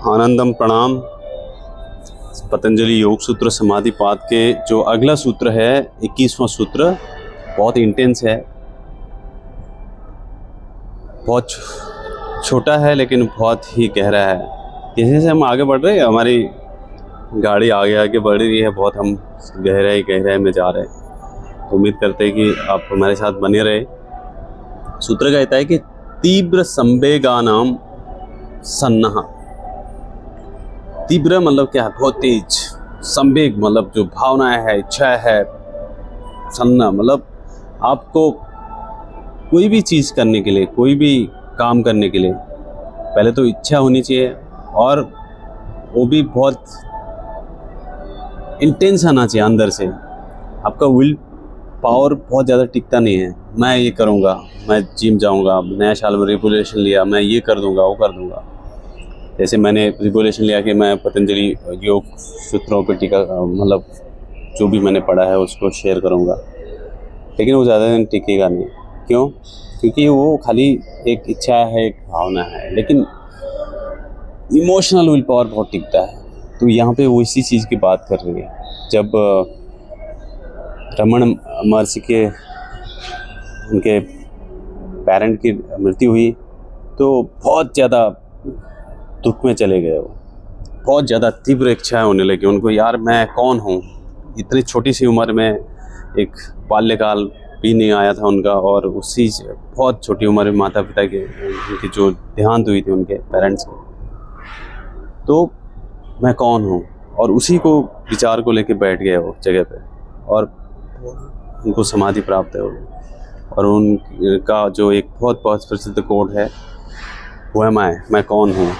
आनंदम प्रणाम। पतंजलि योग सूत्र समाधि पाद के जो अगला सूत्र है 21वां सूत्र बहुत इंटेंस है, बहुत छोटा है लेकिन बहुत ही गहरा है। जैसे जैसे हम आगे बढ़ रहे हैं हमारी गाड़ी आगे आगे बढ़ रही है, बहुत हम गहराई में जा रहे हैं। तो उम्मीद करते हैं कि आप हमारे साथ बने रहे। सूत्र कहता है कि तीव्र संवेगानाम सन्नः। तीव्र मतलब क्या है? बहुत तेज। संवेग मतलब जो भावनाएं है, इच्छा है। सन्ना मतलब आपको कोई भी चीज़ करने के लिए, कोई भी काम करने के लिए पहले तो इच्छा होनी चाहिए और वो भी बहुत इंटेंस आना चाहिए अंदर से। आपका विल पावर बहुत ज़्यादा टिकता नहीं है। मैं ये करूँगा, मैं जिम जाऊँगा, नया साल में रेगुलेशन लिया, मैं ये कर दूँगा, वो कर दूँगा। जैसे मैंने रेगुलेशन लिया कि मैं पतंजलि योग सूत्रों पे टीका मतलब जो भी मैंने पढ़ा है उसको शेयर करूँगा, लेकिन वो ज़्यादा दिन टिकेगा नहीं। क्यों? क्योंकि वो खाली एक इच्छा है, एक भावना है, लेकिन इमोशनल विल पावर बहुत टिकता है। तो यहाँ पे वो इसी चीज़ की बात कर रही है। जब रमन महर्षि के उनके पेरेंट की मृत्यु हुई तो बहुत ज़्यादा दुख में चले गए। वो बहुत ज़्यादा तीव्र इच्छाएं होने लगी उनको, यार मैं कौन हूँ। इतनी छोटी सी उम्र में एक बाल्यकाल भी नहीं आया था उनका, और उसी बहुत छोटी उम्र में माता पिता के उनकी जो देहांत हुई थी उनके पेरेंट्स की, तो मैं कौन हूँ। और उसी को विचार को लेके बैठ गए वो जगह पे, और उनको समाधि प्राप्त है। और उनका जो एक बहुत बहुत प्रसिद्ध कोट है, वो है मैं कौन हूँ।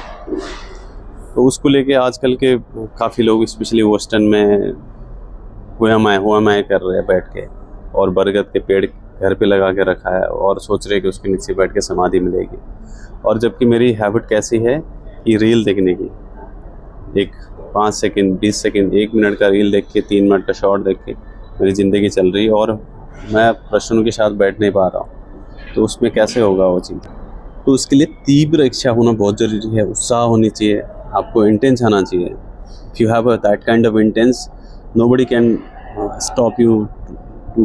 तो उसको लेके आजकल के काफ़ी लोग स्पेशली वेस्टर्न में हुआ मैं कर रहे हैं बैठ के, और बरगद के पेड़ घर पे लगा के रखा है और सोच रहे कि उसके नीचे बैठ के समाधि मिलेगी। और जबकि मेरी हैबिट कैसी है कि रील देखने की, एक 5 सेकंड 20 सेकंड 1 मिनट का रील देख के 3 मिनट का शॉर्ट देख के मेरी ज़िंदगी चल रही है, और मैं प्रश्नों के साथ बैठ नहीं पा रहा हूँ। तो उसमें कैसे होगा वो चीज़? तो उसके लिए तीव्र इच्छा होना बहुत ज़रूरी है, उत्साह होनी चाहिए, आपको इंटेंस आना चाहिए। If you have that kind of intense, nobody can stop you to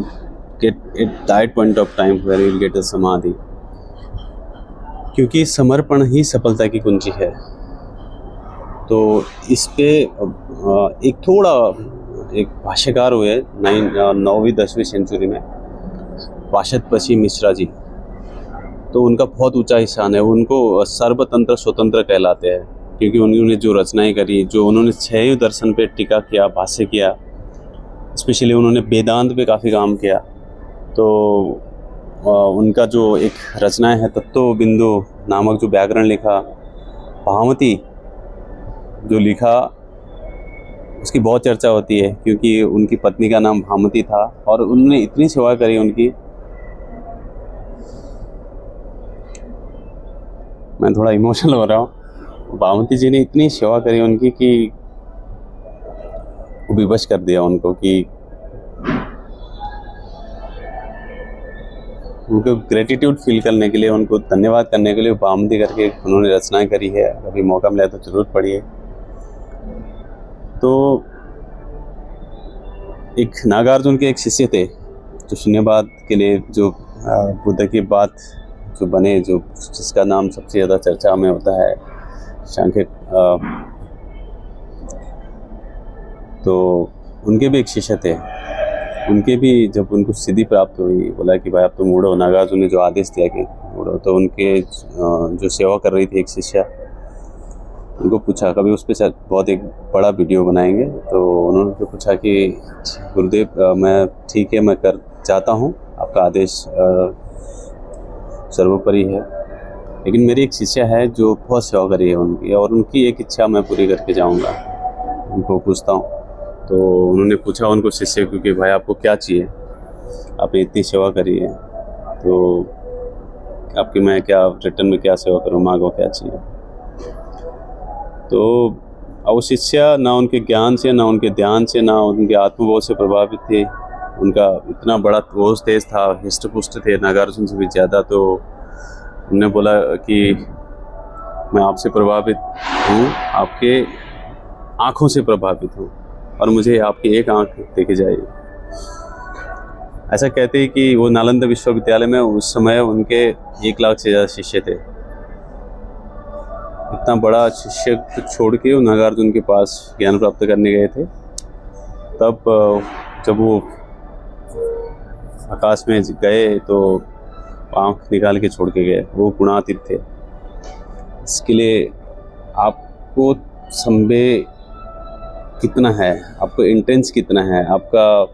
get at that point of time where you will get a samadhi. क्योंकि समर्पण ही सफलता की कुंजी है। तो इस पे एक भाष्यकार हुए 9वीं 10वीं सेंचुरी में, पाशतपसी मिश्रा जी। तो उनका बहुत ऊंचा स्थान है। उनको सर्वतंत्र स्वतंत्र कहलाते हैं, क्योंकि उन्होंने जो रचनाएं करी, जो उन्होंने 6 दर्शन पे टीका किया, भाष्य किया, स्पेशली उन्होंने वेदांत पे काफ़ी काम किया। तो उनका जो एक रचनाएं है, तत्व बिंदु नामक जो व्याकरण लिखा, भामती जो लिखा, उसकी बहुत चर्चा होती है, क्योंकि उनकी पत्नी का नाम भामती था और उन्होंने इतनी सेवा करी उनकी। मैं थोड़ा इमोशनल हो रहा हूँ। भामती जी ने इतनी सेवा करी उनकी कि विवश कर दिया उनको, कि उनको ग्रेटिट्यूड फील करने के लिए, उनको धन्यवाद करने के लिए भामती करके उन्होंने रचनाएं करी है। अभी मौका मिला तो जरूर पढ़िए। तो एक नागार्जुन के एक शिष्य थे जो शून्यवाद के लिए, जो बुद्ध की बात जो बने, जो जिसका नाम सबसे ज़्यादा चर्चा में होता है, सांख्य। तो उनके भी एक शिष्य थे। उनके भी जब उनको सिद्धि प्राप्त हुई, बोला कि भाई अब तुम उड़ो, नागार्जुन ने जो आदेश दिया कि उड़ो, तो उनके जो सेवा कर रही थी एक शिष्य, उनको पूछा, कभी उस पर बहुत एक बड़ा वीडियो बनाएंगे। तो उन्होंने पूछा कि गुरुदेव मैं ठीक है, मैं कर जाता हूँ, आपका आदेश सर्वोपरि है, लेकिन मेरी एक शिष्य है जो बहुत सेवा करी है उनकी, और उनकी एक इच्छा मैं पूरी करके जाऊँगा। उनको पूछता हूँ। तो उन्होंने पूछा उनको शिष्य को कि भाई आपको क्या चाहिए, आपने इतनी सेवा करी है, तो आपकी मैं क्या रिटर्न में क्या सेवा करूँ, मांगो क्या चाहिए। तो वो शिष्य ना उनके ज्ञान से, ना उनके ध्यान से, ना उनके आत्मबोध से प्रभावित थे। उनका इतना बड़ा रोज तेज था, हिष्ट पुष्ट थे नागार्जुन से भी ज़्यादा। तो उन्होंने बोला कि मैं आपसे प्रभावित हूँ, आपके आँखों से प्रभावित हूँ और मुझे आपकी एक आँख देखे जाइए। ऐसा कहते हैं कि वो नालंदा विश्वविद्यालय में उस समय उनके 1 लाख से ज़्यादा शिष्य थे। इतना बड़ा शिष्य को छोड़ के वो नागार्जुन के पास ज्ञान प्राप्त करने गए थे। तब जब वो आकाश में गए तो आँख निकाल के छोड़ के गए। वो गुणातीत थे। इसके लिए आपको संवेग कितना है, आपको इंटेंस कितना है, आपका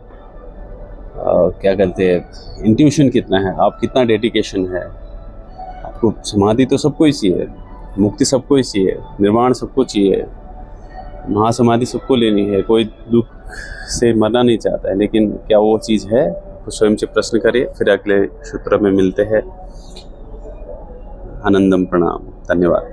क्या कहते हैं इंट्यूशन कितना है, आप कितना डेडिकेशन है। आपको समाधि तो सबको ही चाहिए, मुक्ति सबको ही चाहिए, निर्वाण सबको चाहिए, महासमाधि सबको लेनी है, कोई दुख से मरना नहीं चाहता है। लेकिन क्या वो चीज़ है, तो स्वयं से प्रश्न करिए। फिर अगले सूत्र में मिलते हैं। आनंदम प्रणाम, धन्यवाद।